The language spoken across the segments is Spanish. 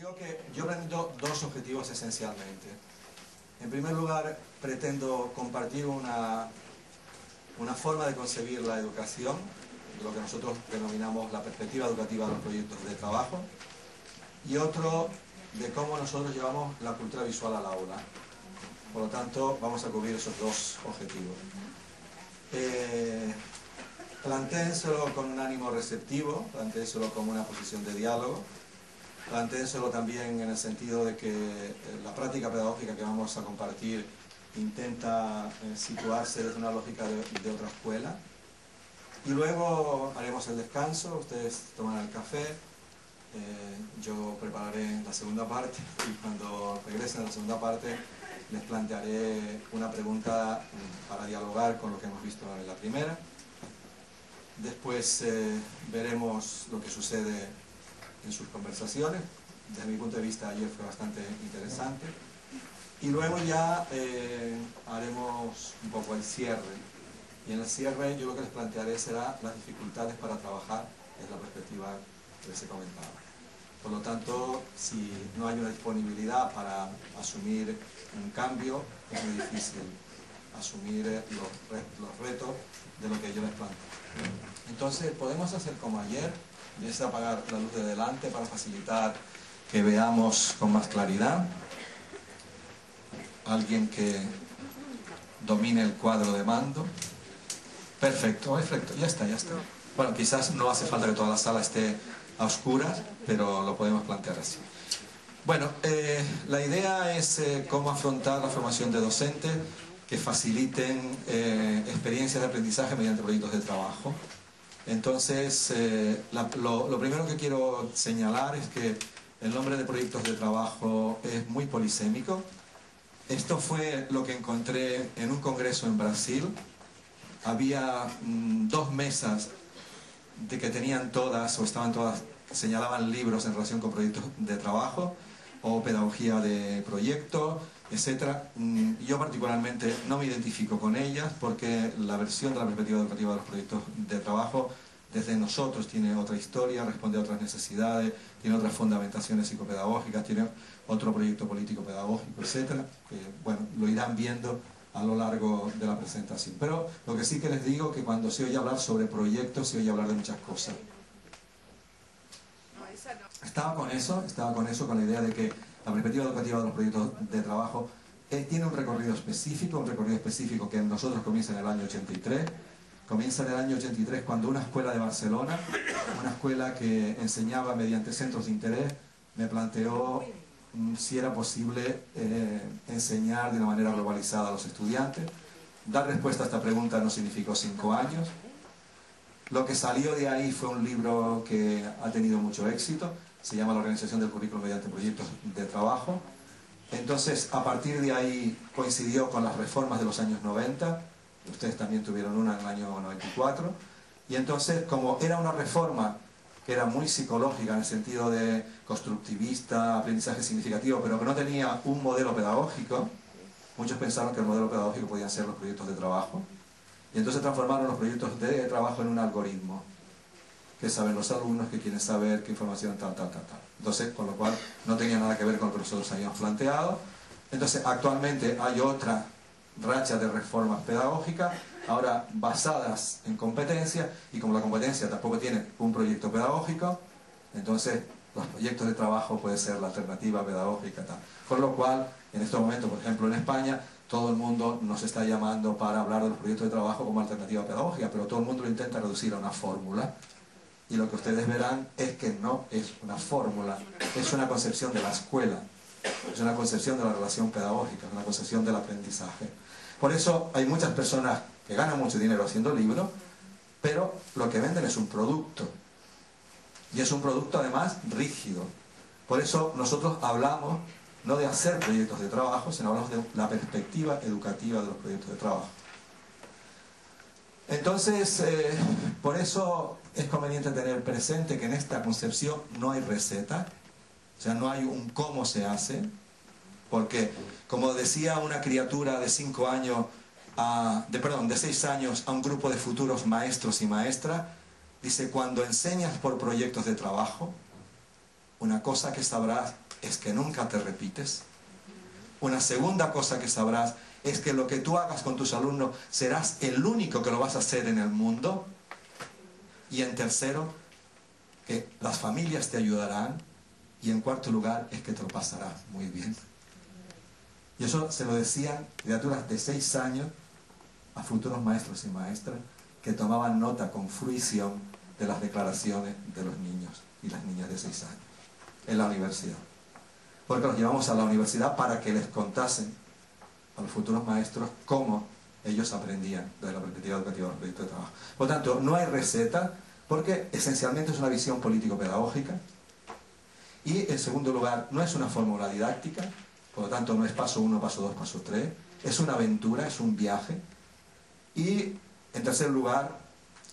Creo que yo pretendo dos objetivos esencialmente. En primer lugar, pretendo compartir una forma de concebir la educación, de lo que nosotros denominamos la perspectiva educativa de los proyectos de trabajo, y otro de cómo nosotros llevamos la cultura visual al aula. Por lo tanto, vamos a cubrir esos dos objetivos. Plantéenselo con un ánimo receptivo, plantéenselo como una posición de diálogo, plantéenselo también en el sentido de que la práctica pedagógica que vamos a compartir intenta situarse desde una lógica de otra escuela. Y luego haremos el descanso, ustedes tomarán el café, yo prepararé la segunda parte y cuando regresen a la segunda parte les plantearé una pregunta para dialogar con lo que hemos visto en la primera. Después veremos lo que sucede en sus conversaciones. Desde mi punto de vista ayer fue bastante interesante. Y luego ya haremos un poco el cierre. Y en el cierre yo lo que les plantearé será las dificultades para trabajar desde la perspectiva que les he comentado. Por lo tanto, si no hay una disponibilidad para asumir un cambio, es muy difícil asumir los retos de lo que yo les planteo. Entonces, podemos hacer como ayer, es apagar la luz de delante para facilitar que veamos con más claridad. Alguien que domine el cuadro de mando. Perfecto, perfecto, ya está, ya está. Bueno, quizás no hace falta que toda la sala esté a oscuras, pero lo podemos plantear así. Bueno, la idea es cómo afrontar la formación de docentes que faciliten experiencias de aprendizaje mediante proyectos de trabajo. Entonces, lo primero que quiero señalar es que el nombre de proyectos de trabajo es muy polisémico. Esto fue lo que encontré en un congreso en Brasil. Había dos mesas de que tenían todas o estaban todas, señalaban libros en relación con proyectos de trabajo o pedagogía de proyecto, etcétera. Yo particularmente no me identifico con ellas porque la versión de la perspectiva educativa de los proyectos de trabajo desde nosotros tiene otra historia, responde a otras necesidades, tiene otras fundamentaciones psicopedagógicas, tiene otro proyecto político pedagógico, etcétera, que bueno, lo irán viendo a lo largo de la presentación. Pero lo que sí que les digo es que cuando se oye hablar sobre proyectos se oye hablar de muchas cosas. Estaba con eso, con la idea de que la perspectiva educativa de los proyectos de trabajo tiene un recorrido específico que en nosotros comienza en el año 83. Comienza en el año 83 cuando una escuela de Barcelona, una escuela que enseñaba mediante centros de interés, me planteó si era posible enseñar de una manera globalizada a los estudiantes. Dar respuesta a esta pregunta no significó 5 años. Lo que salió de ahí fue un libro que ha tenido mucho éxito, se llama La organización del currículo mediante proyectos de trabajo. Entonces, a partir de ahí coincidió con las reformas de los años 90, ustedes también tuvieron una en el año 94, y entonces, como era una reforma que era muy psicológica en el sentido de constructivista, aprendizaje significativo, pero que no tenía un modelo pedagógico, muchos pensaron que el modelo pedagógico podían ser los proyectos de trabajo, y entonces transformaron los proyectos de trabajo en un algoritmo, que saben los alumnos, que quieren saber qué información tal. Entonces, con lo cual no tenía nada que ver con lo que nosotros habíamos planteado. Entonces, actualmente hay otra racha de reformas pedagógicas, ahora basadas en competencia, y como la competencia tampoco tiene un proyecto pedagógico, entonces los proyectos de trabajo puede ser la alternativa pedagógica, tal. Con lo cual, en estos momentos, por ejemplo en España, todo el mundo nos está llamando para hablar de los proyectos de trabajo como alternativa pedagógica, pero todo el mundo lo intenta reducir a una fórmula, y lo que ustedes verán es que no es una fórmula, es una concepción de la escuela, es una concepción de la relación pedagógica, es una concepción del aprendizaje. Por eso hay muchas personas que ganan mucho dinero haciendo libros, pero lo que venden es un producto. Y es un producto además rígido. Por eso nosotros hablamos no de hacer proyectos de trabajo, sino hablamos de la perspectiva educativa de los proyectos de trabajo. Entonces, por eso es conveniente tener presente que en esta concepción no hay receta, o sea, no hay un cómo se hace, porque, como decía una criatura de 5 años, de 6 años a un grupo de futuros maestros y maestras, dice, cuando enseñas por proyectos de trabajo, una cosa que sabrás es que nunca te repites. Una segunda cosa que sabrás es que lo que tú hagas con tus alumnos serás el único que lo vas a hacer en el mundo. Y en tercero, que las familias te ayudarán. Y en cuarto lugar, es que te lo pasarás muy bien. Y eso se lo decían criaturas de 6 años a futuros maestros y maestras que tomaban nota con fruición de las declaraciones de los niños y las niñas de 6 años en la universidad. Porque los llevamos a la universidad para que les contasen a los futuros maestros cómo ellos aprendían desde la perspectiva educativa del proyecto de trabajo. Por lo tanto, no hay receta, porque esencialmente es una visión político-pedagógica. Y en segundo lugar, no es una fórmula didáctica, por lo tanto no es paso 1, paso 2, paso 3, es una aventura, es un viaje. Y en tercer lugar,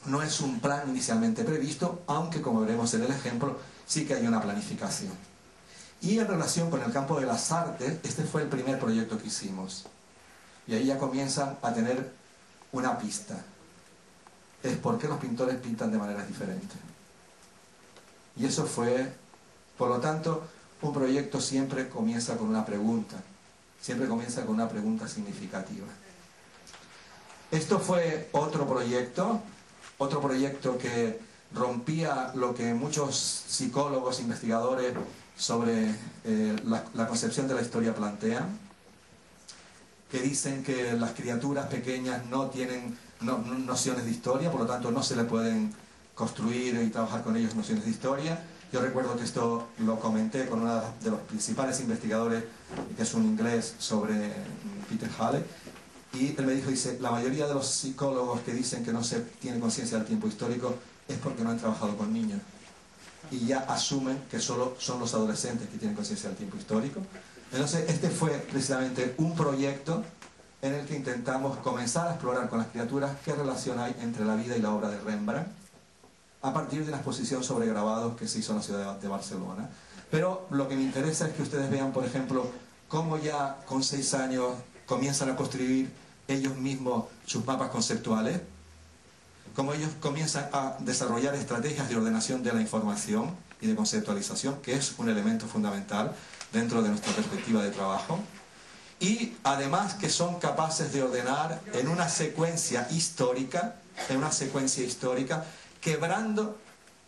no es un plan inicialmente previsto, aunque como veremos en el ejemplo, sí que hay una planificación. Y en relación con el campo de las artes, este fue el primer proyecto que hicimos. Y ahí ya comienzan a tener una pista. Es por qué los pintores pintan de maneras diferentes. Y eso fue, por lo tanto, un proyecto siempre comienza con una pregunta. Siempre comienza con una pregunta significativa. Esto fue otro proyecto que rompía lo que muchos psicólogos, investigadores sobre la concepción de la historia plantean, que dicen que las criaturas pequeñas no tienen nociones de historia, por lo tanto no se le pueden construir y trabajar con ellos nociones de historia. Yo recuerdo que esto lo comenté con uno de los principales investigadores, que es un inglés, sobre Peter Halley, y él me dijo, dice, la mayoría de los psicólogos que dicen que no se tiene conciencia del tiempo histórico es porque no han trabajado con niños. Y ya asumen que solo son los adolescentes que tienen conciencia del tiempo histórico. Entonces, este fue precisamente un proyecto en el que intentamos comenzar a explorar con las criaturas qué relación hay entre la vida y la obra de Rembrandt, a partir de la exposición sobre grabados que se hizo en la ciudad de Barcelona. Pero lo que me interesa es que ustedes vean, por ejemplo, cómo ya con 6 años comienzan a construir ellos mismos sus mapas conceptuales, cómo ellos comienzan a desarrollar estrategias de ordenación de la información y de conceptualización, que es un elemento fundamental dentro de nuestra perspectiva de trabajo, y además que son capaces de ordenar en una secuencia histórica, quebrando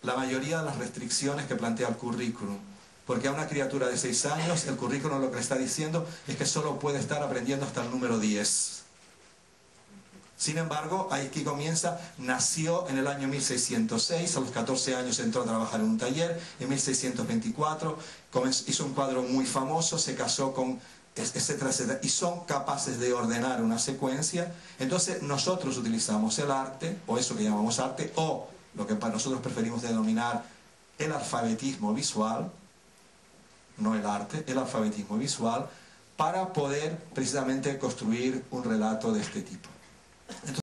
la mayoría de las restricciones que plantea el currículum. Porque a una criatura de 6 años, el currículum lo que le está diciendo es que solo puede estar aprendiendo hasta el número 10. Sin embargo, aquí comienza, nació en el año 1606, a los 14 años entró a trabajar en un taller, en 1624 hizo un cuadro muy famoso, se casó con, etcétera, etcétera, y son capaces de ordenar una secuencia. Entonces nosotros utilizamos el arte, o eso que llamamos arte, o lo que para nosotros preferimos denominar el alfabetismo visual, no el arte, el alfabetismo visual, para poder precisamente construir un relato de este tipo. Entonces,